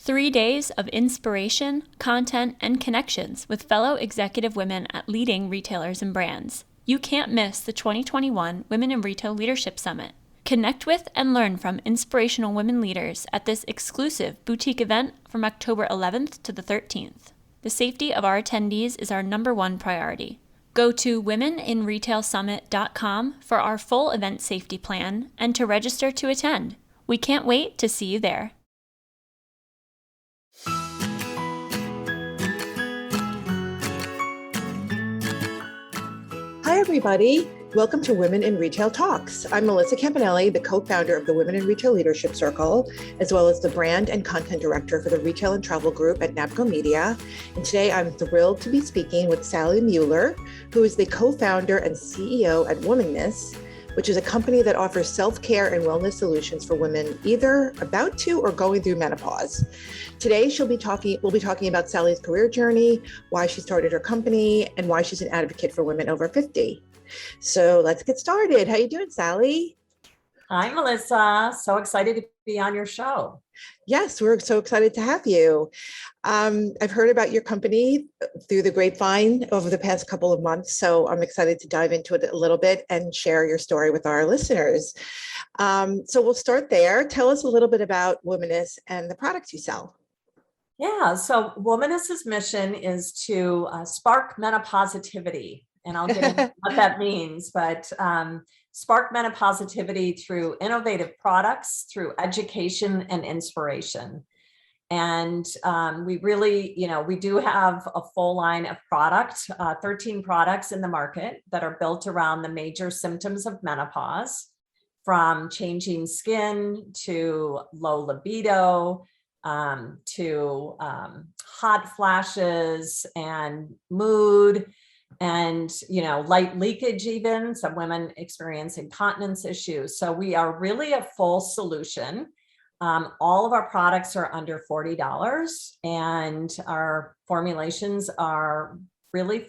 3 days of inspiration, content, and connections with fellow executive women at leading retailers and brands. You can't miss the 2021 Women in Retail Leadership Summit. Connect with and learn from inspirational women leaders at this exclusive boutique event from October 11th to the 13th. The safety of our attendees is our number one priority. Go to womeninretailsummit.com for our full event safety plan and to register to attend. We can't wait to see you there. Hi, everybody. Welcome to Women in Retail Talks. I'm Melissa Campanelli, the co-founder of the Women in Retail Leadership Circle, as well as the brand and content director for the Retail and Travel Group at NABCO Media. And today I'm thrilled to be speaking with Sally Mueller, who is the co-founder and CEO at Womaness, which is a company that offers self-care and wellness solutions for women either about to or going through menopause. Today, we'll be talking about Sally's career journey, why she started her company, and why she's an advocate for women over 50. So let's get started. How you doing, Sally? Hi, Melissa. So excited to be on your show. Yes, we're so excited to have you. I've heard about your company through the grapevine over the past couple of months, so I'm excited to dive into it a little bit and share your story with our listeners. So we'll start there. Tell us a little bit about Womaness and the products you sell. Yeah, so Womaness's mission is to spark menopositivity, and I'll get into what that means, but spark menopositivity through innovative products, through education and inspiration. And we really, we do have a full line of product, 13 products in the market that are built around the major symptoms of menopause, from changing skin to low libido, to hot flashes and mood and, light leakage, even some women experience incontinence issues. So we are really a full solution. All of our products are under $40 and our formulations are really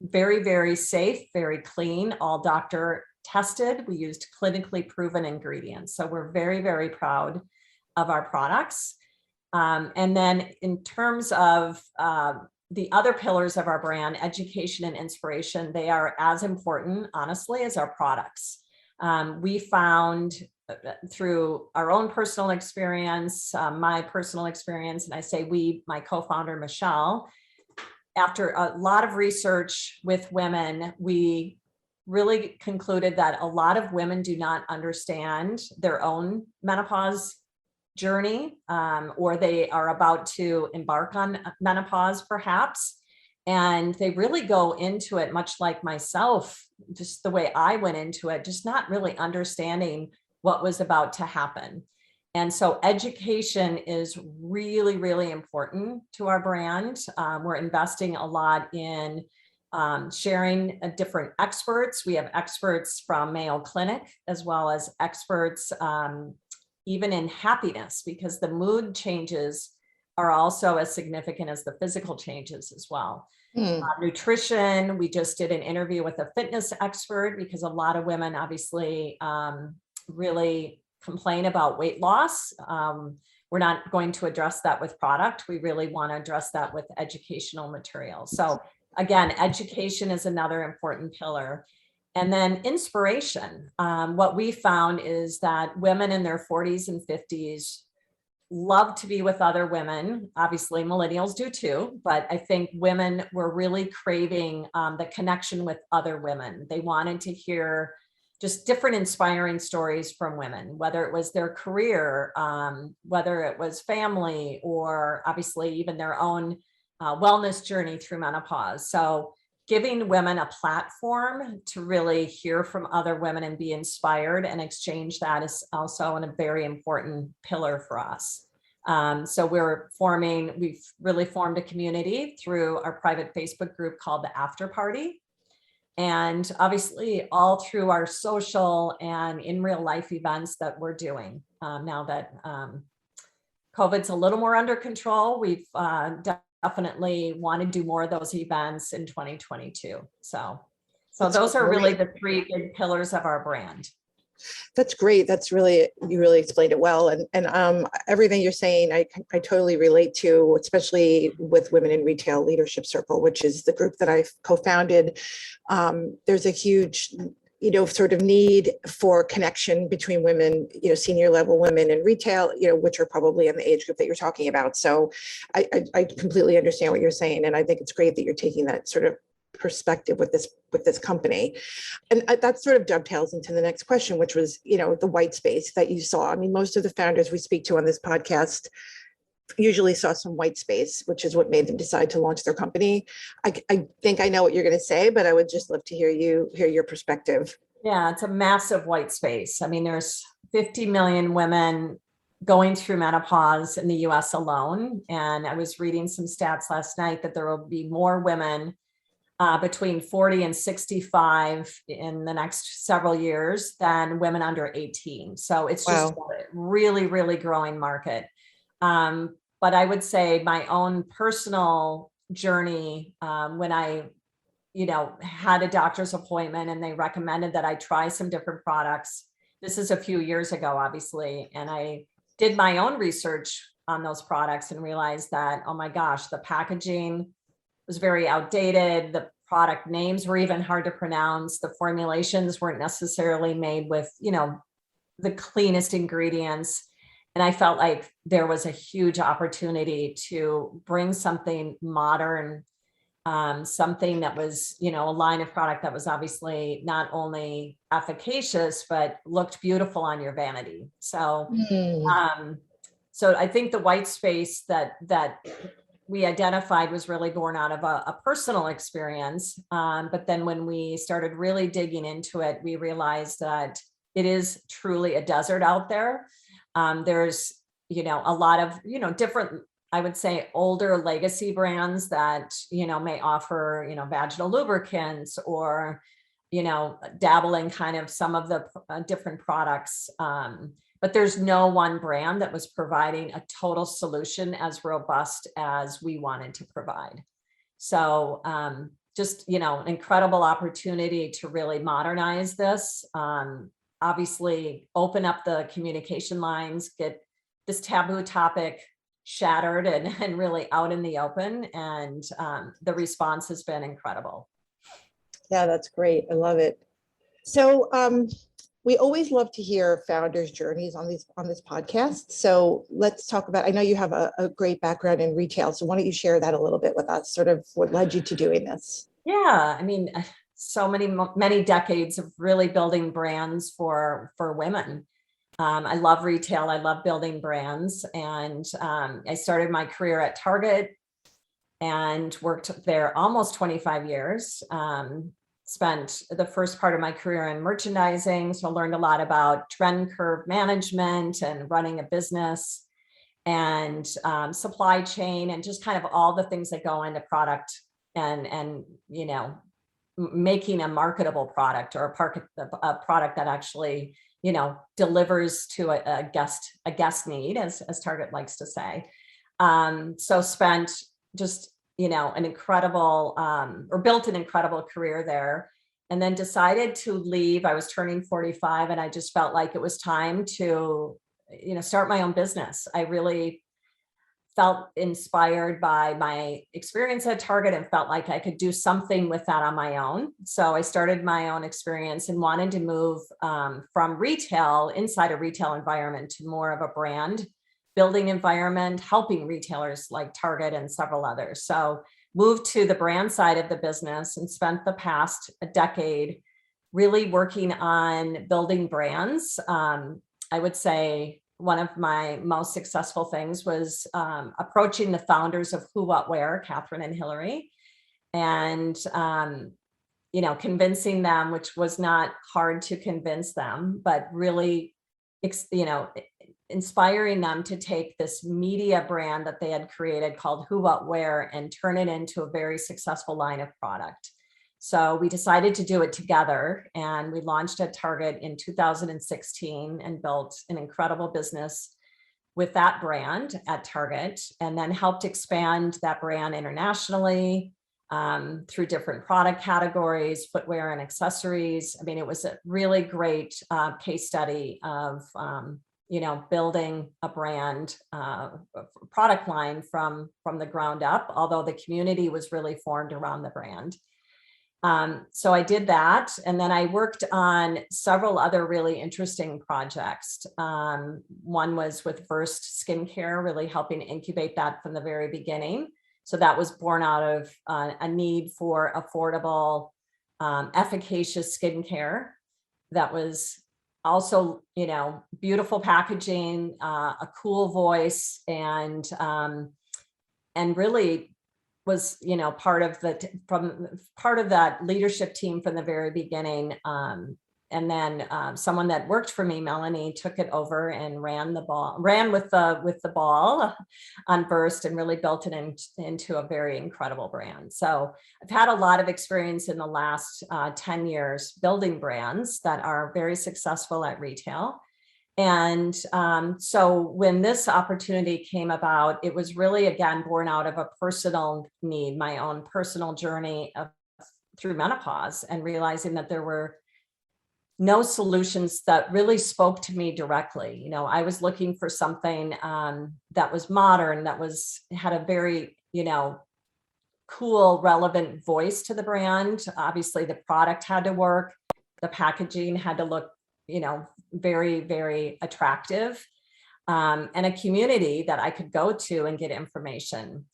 very, very safe, very clean, all doctor tested. We used clinically proven ingredients. So we're very, very proud of our products. And then in terms of the other pillars of our brand, education and inspiration, they are as important, honestly, as our products. We found through our own personal experience, my personal experience, and I say we, my co-founder, Michelle, after a lot of research with women, we really concluded that a lot of women do not understand their own menopause journey, or they are about to embark on menopause perhaps, and they really go into it much like myself, just the way I went into it, just not really understanding what was about to happen. And so education is really, really important to our brand. We're investing a lot in sharing different experts. We have experts from Mayo Clinic, as well as experts even in happiness, because the mood changes are also as significant as the physical changes as well. Nutrition, we just did an interview with a fitness expert because a lot of women obviously really complain about weight loss. We're not going to address that with product. We really want to address that with educational material. So again, education is another important pillar. And then inspiration. What we found is that women in their 40s and 50s love to be with other women. Obviously, millennials do too, but I think women were really craving the connection with other women. They wanted to hear just different inspiring stories from women, whether it was their career, whether it was family, or obviously even their own wellness journey through menopause. So giving women a platform to really hear from other women and be inspired and exchange that is also a very important pillar for us. So we've really formed a community through our private Facebook group called the After Party. And obviously all through our social and in real life events that we're doing now that COVID's a little more under control. We've definitely want to do more of those events in 2022. So those are really the three big pillars of our brand. That's great. You really explained it well. And everything you're saying, I totally relate to, especially with Women in Retail Leadership Circle, which is the group that I've co-founded. There's a huge, sort of need for connection between women, senior level women in retail, which are probably in the age group that you're talking about. So I completely understand what you're saying. And I think it's great that you're taking that sort of perspective with this company. And that sort of dovetails into the next question, which was, the white space that you saw. I mean, most of the founders we speak to on this podcast usually saw some white space, which is what made them decide to launch their company. I think I know what you're going to say, but I would just love to hear your perspective. Yeah, it's a massive white space. I mean, there's 50 million women going through menopause in the US alone. And I was reading some stats last night that there will be more women between 40 and 65 in the next several years than women under 18. So it's just a really, really growing market. But I would say my own personal journey, when I, had a doctor's appointment and they recommended that I try some different products. This is a few years ago, obviously. And I did my own research on those products and realized that, oh my gosh, the packaging was very outdated. The product names were even hard to pronounce. The formulations weren't necessarily made with, the cleanest ingredients. And I felt like there was a huge opportunity to bring something modern, something that was, a line of product that was obviously not only efficacious, but looked beautiful on your vanity. So, so I think the white space that we identified was really born out of a personal experience. But then when we started really digging into it, we realized that it is truly a desert out there. There's, a lot of, different, I would say, older legacy brands that, may offer, vaginal lubricants or, dabble in kind of some of the different products. But there's no one brand that was providing a total solution as robust as we wanted to provide. So just, an incredible opportunity to really modernize this. Obviously, open up the communication lines, get this taboo topic shattered and really out in the open. And the response has been incredible. Yeah, that's great. I love it. So we always love to hear founders' journeys on this podcast. So let's talk about, I know you have a great background in retail. So why don't you share that a little bit with us, sort of what led you to doing this? Yeah, I mean, so many decades of really building brands for women. I love retail. I love building brands. And I started my career at Target and worked there almost 25 years. Spent the first part of my career in merchandising. So I learned a lot about trend curve management and running a business and supply chain and just kind of all the things that go into product and making a marketable product or a product that actually, delivers to a guest need, as Target likes to say. So spent just, an incredible, or built an incredible career there, and then decided to leave. I was turning 45 and I just felt like it was time to, start my own business. I really felt inspired by my experience at Target and felt like I could do something with that on my own. So I started my own experience and wanted to move from retail, inside a retail environment, to more of a brand building environment, helping retailers like Target and several others. So moved to the brand side of the business and spent the past decade really working on building brands. I would say one of my most successful things was approaching the founders of Who What Wear, Catherine and Hillary, and convincing them, which was not hard to convince them, but really, inspiring them to take this media brand that they had created called Who What Wear and turn it into a very successful line of product. So we decided to do it together, and we launched at Target in 2016 and built an incredible business with that brand at Target, and then helped expand that brand internationally. through different product categories, footwear and accessories. I mean, it was a really great case study of, building a brand, product line from the ground up, although the community was really formed around the brand. So I did that. And then I worked on several other really interesting projects. One was with First Skincare, really helping incubate that from the very beginning. So that was born out of a need for affordable, efficacious skincare that was also, beautiful packaging, a cool voice, and really was, part of that leadership team from the very beginning. And then someone that worked for me, Melanie, took it over and ran with the ball on Burst, and really built it into a very incredible brand. So I've had a lot of experience in the last 10 years building brands that are very successful at retail. And so when this opportunity came about, it was really, again, born out of a personal need, my own personal journey through menopause, and realizing that there were no solutions that really spoke to me directly. I was looking for something that was modern, that had a very, cool, relevant voice to the brand. Obviously, the product had to work. The packaging had to look, very, very attractive, and a community that I could go to and get information.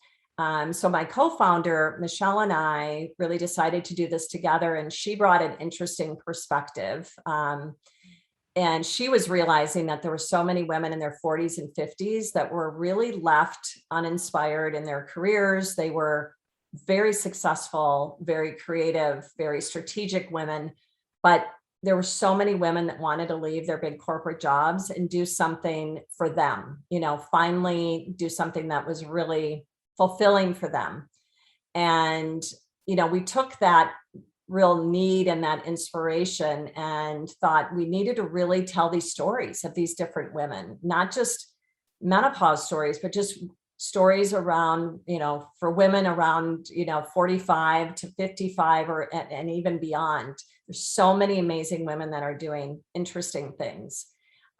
So my co-founder, Michelle, and I really decided to do this together, and she brought an interesting perspective. And she was realizing that there were so many women in their 40s and 50s that were really left uninspired in their careers. They were very successful, very creative, very strategic women, but there were so many women that wanted to leave their big corporate jobs and do something for them, finally do something that was really fulfilling for them. And, we took that real need and that inspiration and thought we needed to really tell these stories of these different women, not just menopause stories, but just stories around, for women around, 45 to 55 and even beyond. There's so many amazing women that are doing interesting things.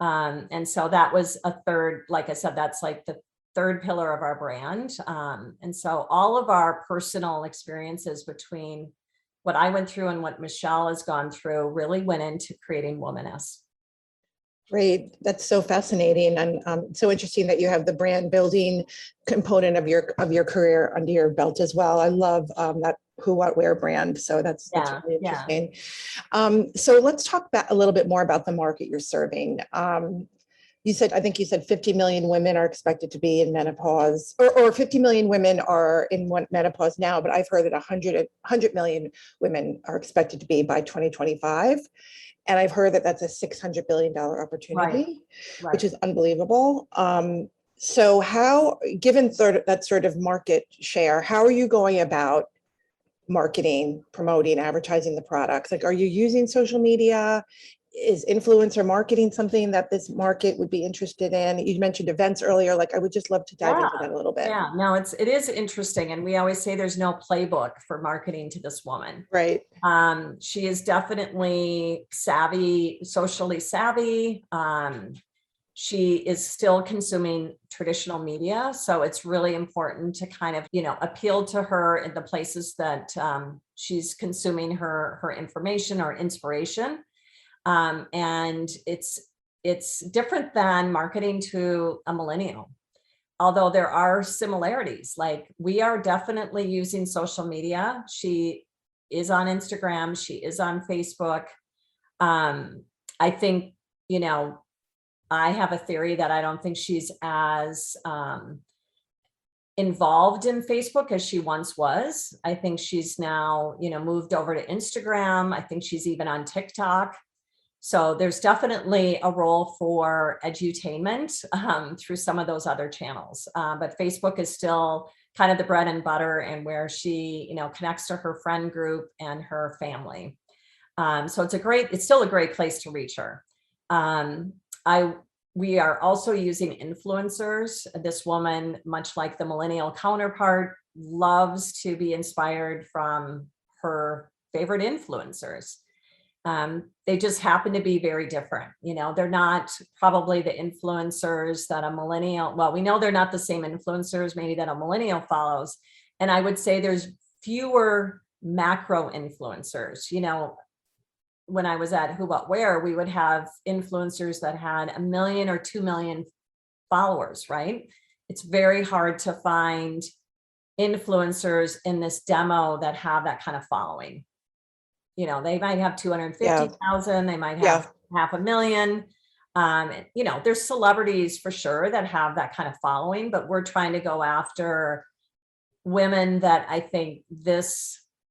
And so that was a third, like I said, that's like the third pillar of our brand. And so all of our personal experiences between what I went through and what Michelle has gone through really went into creating Womaness. Great. That's so fascinating, and so interesting that you have the brand building component of your career under your belt as well. I love that Who What Wear brand. So that's really interesting. So let's talk a little bit more about the market you're serving. I think you said 50 million women are expected to be in menopause, or 50 million women are in menopause now, but I've heard that 100 million women are expected to be by 2025. And I've heard that that's a $600 billion opportunity, Right. which is unbelievable. So given that sort of market share, how are you going about marketing, promoting, advertising the products? Like, are you using social media? Is influencer marketing something that this market would be interested in? You mentioned events earlier. Like, I would just love to dive into that a little bit. Yeah, no, it is interesting. And we always say there's no playbook for marketing to this woman. Right. She is definitely savvy, socially savvy. She is still consuming traditional media. So it's really important to kind of, appeal to her in the places that she's consuming her information or inspiration. And it's different than marketing to a millennial, although there are similarities. Like, we are definitely using social media. She is on Instagram. She is on Facebook. I think, I have a theory that I don't think she's as involved in Facebook as she once was. I think she's now, moved over to Instagram. I think she's even on TikTok. So there's definitely a role for edutainment through some of those other channels. But Facebook is still kind of the bread and butter, and where she, connects to her friend group and her family. So it's still a great place to reach her. We are also using influencers. This woman, much like the millennial counterpart, loves to be inspired from her favorite influencers. They just happen to be very different. They're not probably the influencers that a millennial, well, we know they're not the same influencers maybe that a millennial follows. And I would say there's fewer macro influencers. When I was at Who What Wear, we would have influencers that had 1 million or 2 million followers, right? It's very hard to find influencers in this demo that have that kind of following. They might have 250,000, they might have 500,000. There's celebrities for sure that have that kind of following, but we're trying to go after women that I think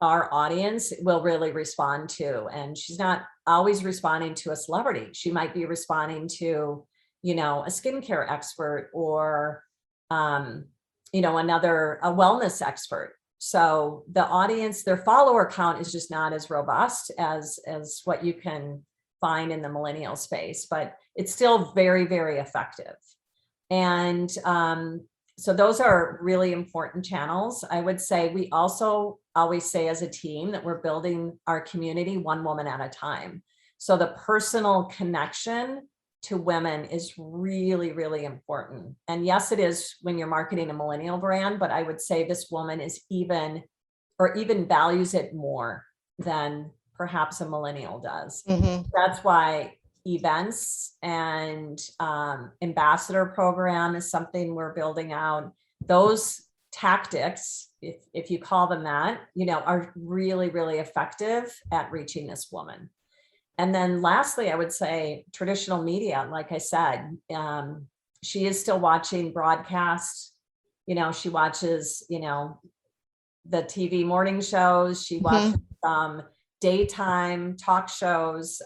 our audience will really respond to. And she's not always responding to a celebrity. She might be responding to, a skincare expert or, a wellness expert. So the audience, their follower count is just not as robust as what you can find in the millennial space, but it's still very, very effective. And so those are really important channels. I would say we also always say as a team that we're building our community one woman at a time. So the personal connection to women is really, really important. And yes, it is when you're marketing a millennial brand, but I would say this woman is even values it more than perhaps a millennial does. Mm-hmm. That's why events and ambassador program is something we're building out. Those tactics, if you call them that, are really, really effective at reaching this woman. And then lastly, I would say traditional media, like I said, she is still watching broadcast. She watches, the TV morning shows. She watches daytime talk shows.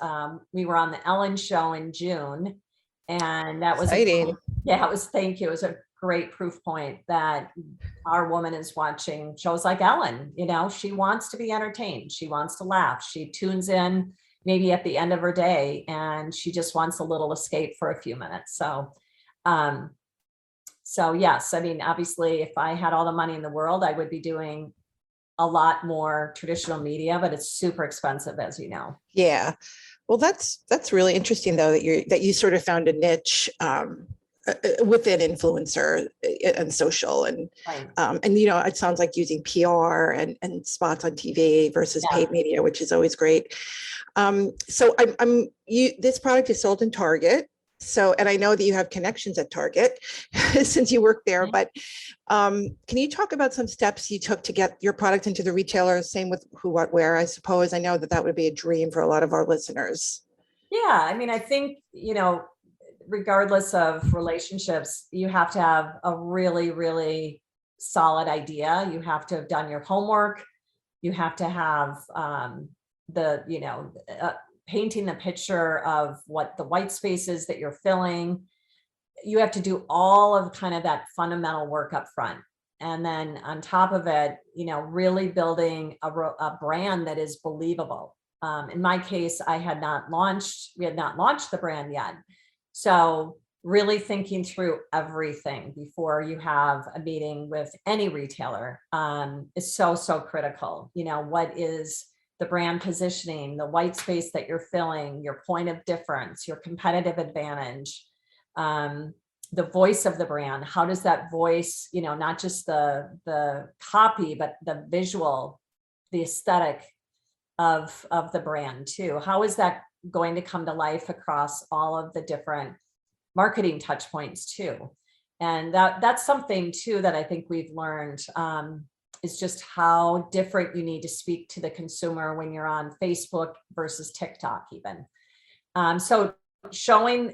We were on the Ellen show in June, and that was exciting. Thank you. It was a great proof point that our woman is watching shows like Ellen. She wants to be entertained. She wants to laugh. She tunes in maybe at the end of her day, and she just wants a little escape for a few minutes. So yes, I mean, obviously, if I had all the money in the world, I would be doing a lot more traditional media, but it's super expensive, as you know. Yeah. Well, that's really interesting, though, that you sort of found a niche within influencer and social, and Right. It sounds like using PR and spots on TV versus paid media, which is always great. So this product is sold in Target. So, and I know that you have connections at Target since you work there, but can you talk about some steps you took to get your product into the retailers? Same with Who What Wear, I suppose. I know that would be a dream for a lot of our listeners. Yeah, I mean, I think, regardless of relationships, you have to have a really, really solid idea. You have to have done your homework. You have to have painting the picture of what the white space is that you're filling. You have to do all of kind of that fundamental work up front. And then on top of it, really building a brand that is believable. In my case, we had not launched the brand yet. So really thinking through everything before you have a meeting with any retailer is so, so critical. What is the brand positioning, the white space that you're filling, your point of difference, your competitive advantage, the voice of the brand. How does that voice, not just the copy, but the visual, the aesthetic of the brand too. How is that going to come to life across all of the different marketing touch points too? And that's something too that I think we've learned is just how different you need to speak to the consumer when you're on Facebook versus TikTok even. So showing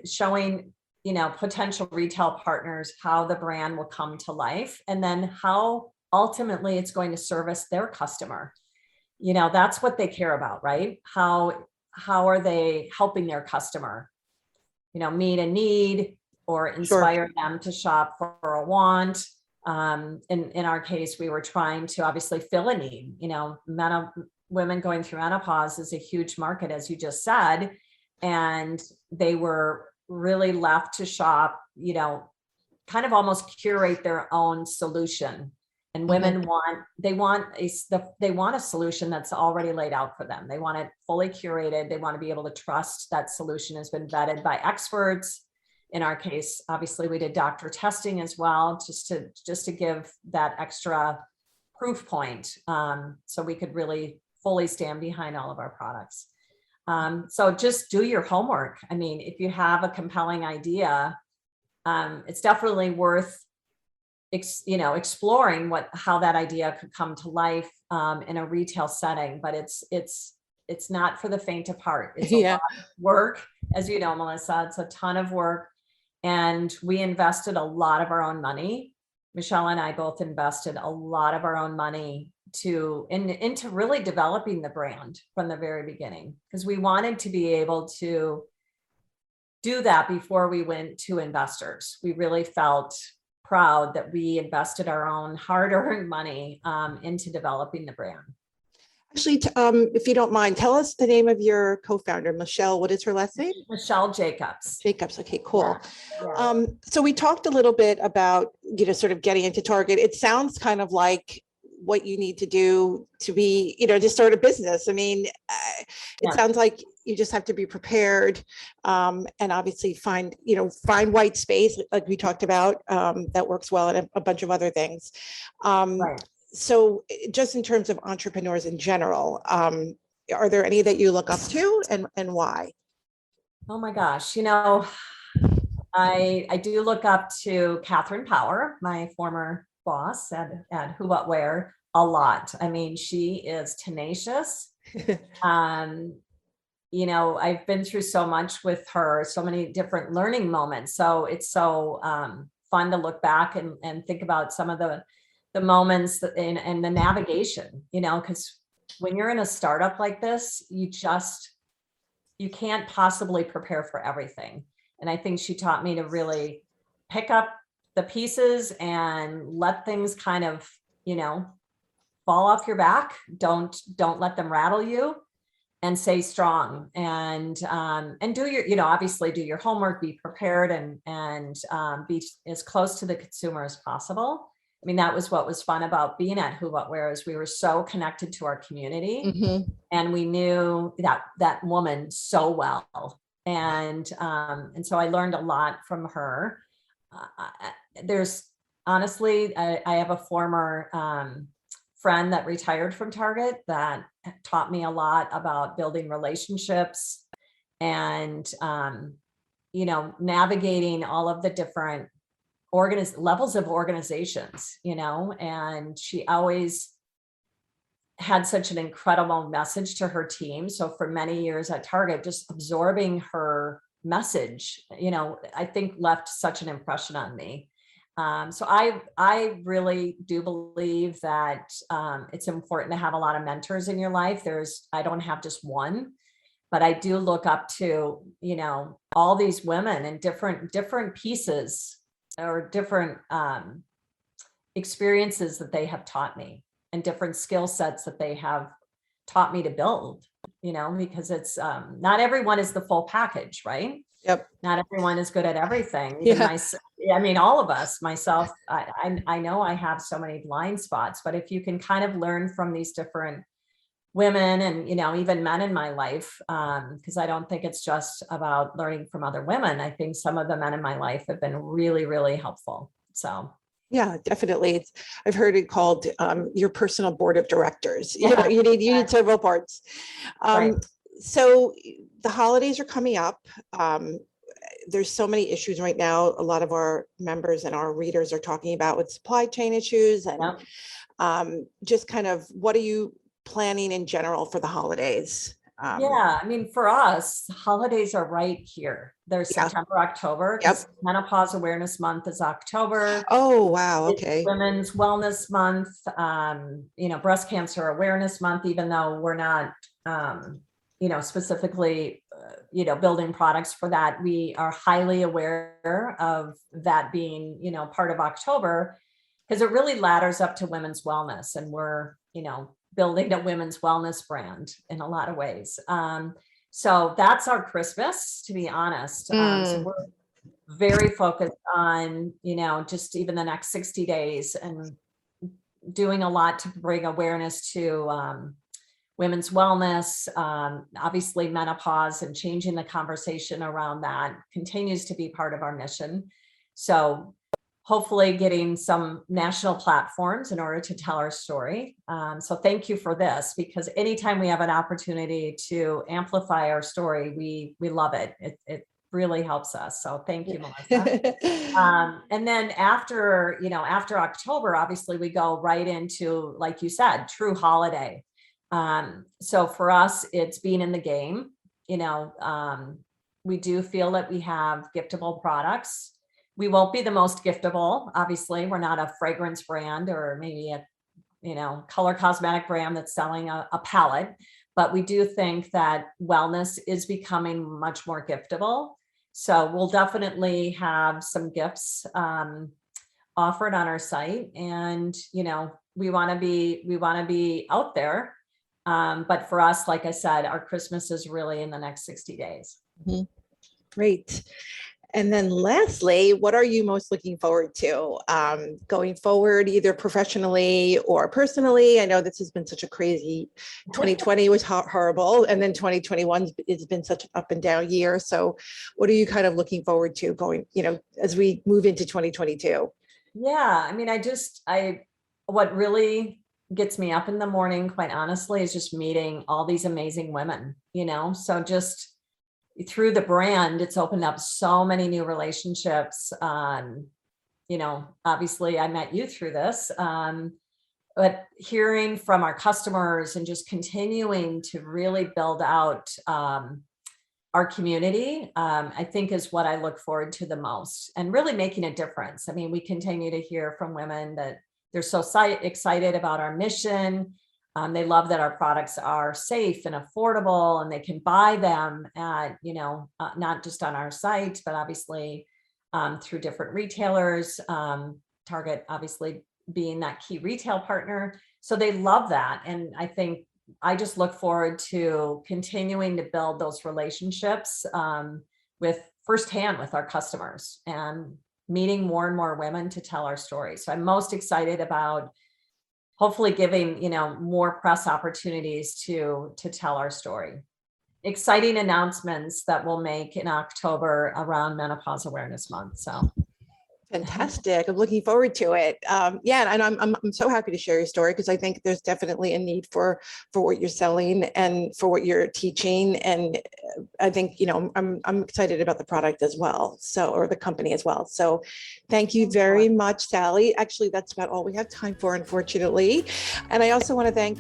potential retail partners how the brand will come to life, and then how ultimately it's going to service their customer. That's what they care about, right? How are they helping their customer, meet a need or inspire them to shop for a want? In our case, we were trying to obviously fill a need. Women going through menopause is a huge market, as you just said, and they were really left to shop, kind of almost curate their own solution. And women they want a solution that's already laid out for them. They want it fully curated. They want to be able to trust that solution has been vetted by experts. In our case, obviously we did doctor testing as well, just to give that extra proof point. So we could really fully stand behind all of our products. So just do your homework. I mean, if you have a compelling idea, it's definitely worth exploring how that idea could come to life in a retail setting, but it's not for the faint of heart. It's a lot of work, as you know, Melissa. It's a ton of work, and we invested a lot of our own money. Michelle and I both invested a lot of our own money into really developing the brand from the very beginning, because we wanted to be able to do that before we went to investors. We really felt proud that we invested our own hard-earned money into developing the brand. Actually, if you don't mind, tell us the name of your co-founder, Michelle. What is her last name? Michelle Jacobs. Jacobs. Okay, cool. Yeah. So we talked a little bit about, sort of getting into Target. It sounds kind of like what you need to do to be, to start a business. I mean, it sounds like you just have to be prepared, and obviously find white space, like we talked about, that works well, and a bunch of other things. Right. So just in terms of entrepreneurs in general, are there any that you look up to, and why? Oh my gosh. I do look up to Catherine Power, my former boss at Who What Wear, a lot. I mean, she is tenacious. I've been through so much with her, so many different learning moments. So it's so fun to look back and think about some of the moments and the navigation, because when you're in a startup like this, you can't possibly prepare for everything. And I think she taught me to really pick up the pieces and let things kind of, fall off your back. Don't let them rattle you, and stay strong, and do your, obviously do your homework, be prepared, and be as close to the consumer as possible. I mean, that was what was fun about being at Who What Wear, is we were so connected to our community, and we knew that woman so well. And so I learned a lot from her. There's honestly, I have a former friend that retired from Target that taught me a lot about building relationships and, navigating all of the different levels of organizations, and she always had such an incredible message to her team. So for many years at Target, just absorbing her message, I think left such an impression on me. So I really do believe that it's important to have a lot of mentors in your life. I don't have just one, but I do look up to, all these women and different pieces or different experiences that they have taught me, and different skill sets that they have taught me to build, because it's not everyone is the full package, right? Yep. Not everyone is good at everything. Yeah. I mean, all of us, myself, I know I have so many blind spots, but if you can kind of learn from these different women and, even men in my life, because I don't think it's just about learning from other women. I think some of the men in my life have been really, really helpful. So. Yeah, definitely. I've heard it called your personal board of directors. You need several parts. Right. So the holidays are coming up. There's so many issues right now. A lot of our members and our readers are talking about with supply chain issues, and just kind of, what are you planning in general for the holidays? Yeah, I mean, for us, holidays are right here. There's September, October. Yep. Menopause Awareness Month is October. Oh, wow. Okay. It's Women's Wellness Month, Breast Cancer Awareness Month, even though we're not, specifically, building products for that. We are highly aware of that being, part of October, because it really ladders up to women's wellness, and we're, building a women's wellness brand in a lot of ways. So that's our Christmas, to be honest. So we're very focused on, just even the next 60 days and doing a lot to bring awareness to women's wellness, obviously menopause, and changing the conversation around that continues to be part of our mission. So hopefully getting some national platforms in order to tell our story. So thank you for this, because anytime we have an opportunity to amplify our story, we love it. It really helps us. So thank you, Melissa. And then after October, obviously we go right into, like you said, true holiday. So for us, it's being in the game. We do feel that we have giftable products. We won't be the most giftable. Obviously, we're not a fragrance brand or maybe a color cosmetic brand that's selling a palette, but we do think that wellness is becoming much more giftable. So we'll definitely have some gifts offered on our site, and we want to be out there. But for us, like I said, our Christmas is really in the next 60 days. Mm-hmm. Great. And then lastly, what are you most looking forward to going forward, either professionally or personally? I know this has been such a crazy 2020 was horrible. And then 2021 has been such an up and down year. So what are you kind of looking forward to going, as we move into 2022? Yeah. I mean, what really gets me up in the morning, quite honestly, is just meeting all these amazing women, so just through the brand, it's opened up so many new relationships. Obviously I met you through this, but hearing from our customers and just continuing to really build out our community, I think is what I look forward to the most, and really making a difference. I mean, we continue to hear from women that they're so excited about our mission. They love that our products are safe and affordable, and they can buy them at, not just on our site, but obviously through different retailers, Target obviously being that key retail partner. So they love that. And I think I just look forward to continuing to build those relationships with firsthand with our customers and meeting more and more women to tell our story. So I'm most excited about hopefully giving, more press opportunities to tell our story. Exciting announcements that we'll make in October around Menopause Awareness Month. So fantastic. I'm looking forward to it. And I'm so happy to share your story, because I think there's definitely a need for what you're selling and for what you're teaching. And I think, I'm excited about the product as well. Or the company as well. So thank you very much, Sally. Actually, that's about all we have time for, unfortunately. And I also want to thank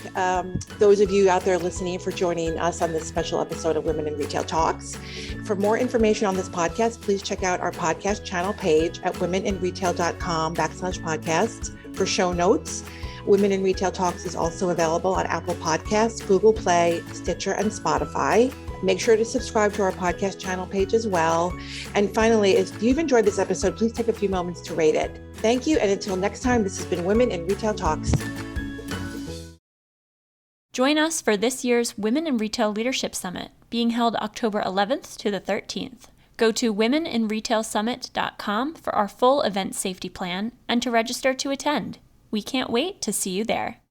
those of you out there listening for joining us on this special episode of Women in Retail Talks. For more information on this podcast, please check out our podcast channel page at womeninretail.com/podcast for show notes. Women in Retail Talks is also available on Apple Podcasts, Google Play, Stitcher, and Spotify. Make sure to subscribe to our podcast channel page as well. And finally, if you've enjoyed this episode, please take a few moments to rate it. Thank you. And until next time, this has been Women in Retail Talks. Join us for this year's Women in Retail Leadership Summit, being held October 11th to the 13th. Go to womeninretailsummit.com for our full event safety plan and to register to attend. We can't wait to see you there.